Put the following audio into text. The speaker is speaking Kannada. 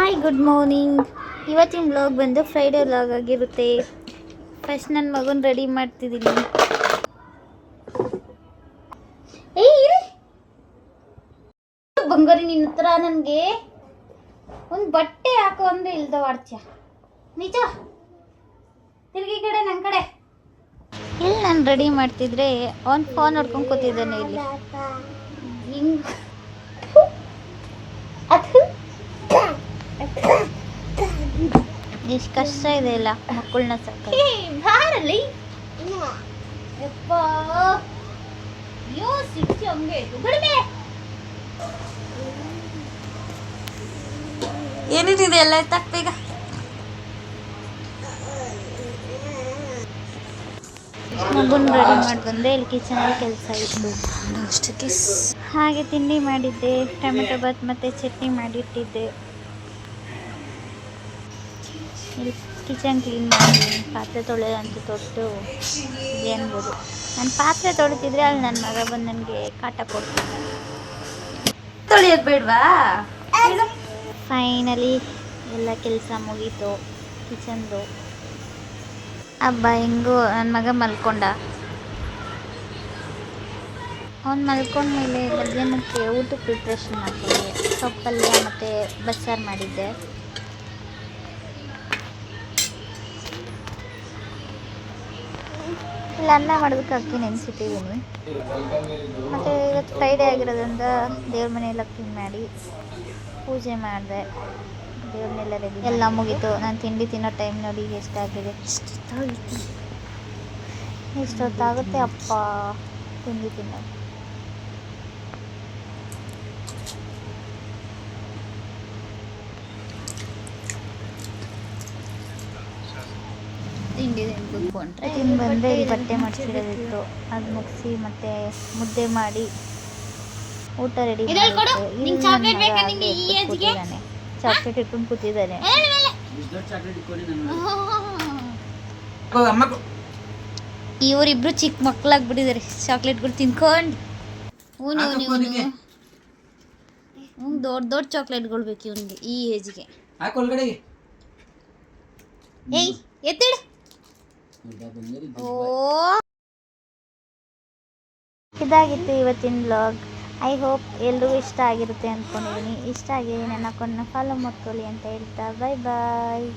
Hi good morning. ಇವತ್ತಿನ ವ್ಲಾಗ್ ಬಂದು ಫ್ರೈಡೇ ವ್ಲಾಗ್ ಆಗಿರುತ್ತೆ. ಫಸ್ಟ್ ನನ್ನ ಮಗನ ರೆಡಿ ಮಾಡ್ತಿದ್ದೀನಿ. ಬಂಗಾರಿ ನಿನ್ನ ಹತ್ರ ನನಗೆ ಒಂದು ಬಟ್ಟೆ ಹಾಕೋ ಅಂದ್ರೆ ಇಲ್ದವಾಡ್ತೀಯ ನಿಜ. ತಿರುಗಿ ಕಡೆ ನನ್ನ ಕಡೆ ಇಲ್ಲಿ ನಾನು ರೆಡಿ ಮಾಡ್ತಿದ್ರೆ ಅವ್ನು ಫೋನ್ ನೋಡ್ಕೊಂಡು ಕೂತಿದ್ದಾನೆ ಇಲ್ಲಿ. ಹಿಂಗೆ ಅದು ಎಷ್ಟು ಕಷ್ಟ ಇದೆ ಇಲ್ಲ ಮಕ್ಕಳನ್ನ ಸಾಕ ಭಾರಲ್ಲಿ ಯಪ್ಪ ಯೋ ಸಿಕ್ಕಿ ಹಂಗೆ ಕಡಿಮೆ ಏನಿದೆ ಎಲ್ಲ ಎತ್ತಾಕ್ ಬೇಗ. ಮಗುನ ರೆಡಿ ಮಾಡಿ ಬಂದೆ. ಇಲ್ಲಿ ಕಿಚನಲ್ಲಿ ಕೆಲಸ ಇತ್ತು. ಅಷ್ಟಕ್ಕೆ ಹಾಗೆ ತಿಂಡಿ ಮಾಡಿದ್ದೆ, ಟೊಮೆಟೊ ಬಾತ್ ಮತ್ತು ಚಟ್ನಿ ಮಾಡಿಟ್ಟಿದ್ದೆ. ಇಲ್ಲಿ ಕಿಚನ್ ಕ್ಲೀನ್ ಮಾಡಿ ಪಾತ್ರೆ ತೊಳೆಯೋದಂತೂ ತೊಟ್ಟು ಏನ್ಬೋದು. ನಾನು ಪಾತ್ರೆ ತೊಳಿತಿದ್ರೆ ಅಲ್ಲಿ ನನ್ನ ಮಗ ಬಂದು ನನಗೆ ಕಾಟ ಕೊಡ್ತಾನೆ. ತೊಳೆಯೋದು ಬೇಡವಾ? ಫೈನಲಿ ಎಲ್ಲ ಕೆಲಸ ಮುಗೀತು ಕಿಚನ್ದು. ಹಬ್ಬ ಹೆಂಗೂ ನನ್ನ ಮಗ ಮಲ್ಕೊಂಡ. ಅವ್ನು ಮಲ್ಕೊಂಡ್ಮೇಲೆ ಮಧ್ಯಾಹ್ನಕ್ಕೆ ಊಟ ಪ್ರಿಪ್ರೇಷನ್ ಮಾಡ್ಕೊಂಡೆ. ಸೊಪ್ಪಲ್ಯ ಮತ್ತು ಬಸ್ಸಾರು ಮಾಡಿದ್ದೆ. ಇಲ್ಲ ಅನ್ನ ಮಾಡೋದಕ್ಕೆ ಅಕ್ಕಿ ನೆನೆಸಿಟ್ಟಿದ್ದೀನಿ. ಮತ್ತು ಇವತ್ತು ಫ್ರೈಡೇ ಆಗಿರೋದ್ರಿಂದ ದೇವ್ರ ಮನೆಯೆಲ್ಲ ಕ್ಲೀನ್ ಮಾಡಿ ಪೂಜೆ ಮಾಡಿದೆ. ದೇವ್ರನ್ನೆಲ್ಲ ರೆಡಿ ಎಲ್ಲ ಮುಗೀತು. ನಾನು ತಿಂಡಿ ತಿನ್ನೋ ಟೈಮ್ ನೋಡಿ ಎಷ್ಟಾಗಿದೆ. ಎಷ್ಟೊತ್ತಾಗುತ್ತೆ ಅಪ್ಪ ತಿಂಡಿ ತಿನ್ನೋದು. ತಿಂಡಿ ಕುತ್ಕೊಂಡ್ರೆ ತಿಂದು ಬಂದರೆ ಇಲ್ಲಿ ಬಟ್ಟೆ ಮಡ್ಚಿಡೋದಿತ್ತು. ಅದು ಮುಗಿಸಿ ಮತ್ತೆ ಮುದ್ದೆ ಮಾಡಿ ಊಟ ರೆಡಿ ಮಾಡಿ ಚಾಕ್ಲೇಟ್ ಇಟ್ಕೊಂಡು ಕೂತಿದ್ದಾನೆ. ಇವರಿಬ್ರು ಚಿಕ್ಕ ಮಕ್ಕಳಾಗ್ಬಿಟ್ಟಿದ್ದಾರೆ ಚಾಕ್ಲೇಟ್ಗಳು ತಿನ್ಕೊಂಡು. ದೊಡ್ಡ ದೊಡ್ಡ ಚಾಕ್ಲೇಟ್ಗಳು ಬೇಕು ಇವನಿಗೆ ಈ ಏಜ್ಗೆ. ಏಯ್ ಎತ್ತಿಡು. ಇದಾಗಿತ್ತು ಇವತ್ತಿನ ವ್ಲಾಗ್. ಐ ಹೋಪ್ ಎಲ್ಲರೂ ಇಷ್ಟ ಆಗಿರುತ್ತೆ ಅಂದ್ಕೊಂಡಿದ್ದೀನಿ. ಇಷ್ಟ ಆಗಿ ನನ್ನ ಅಕೌಂಟ್ನ ಫಾಲೋ ಮಾಡ್ಕೊಳ್ಳಿ ಅಂತ ಹೇಳ್ತಾ ಬಾಯ್ ಬಾಯ್.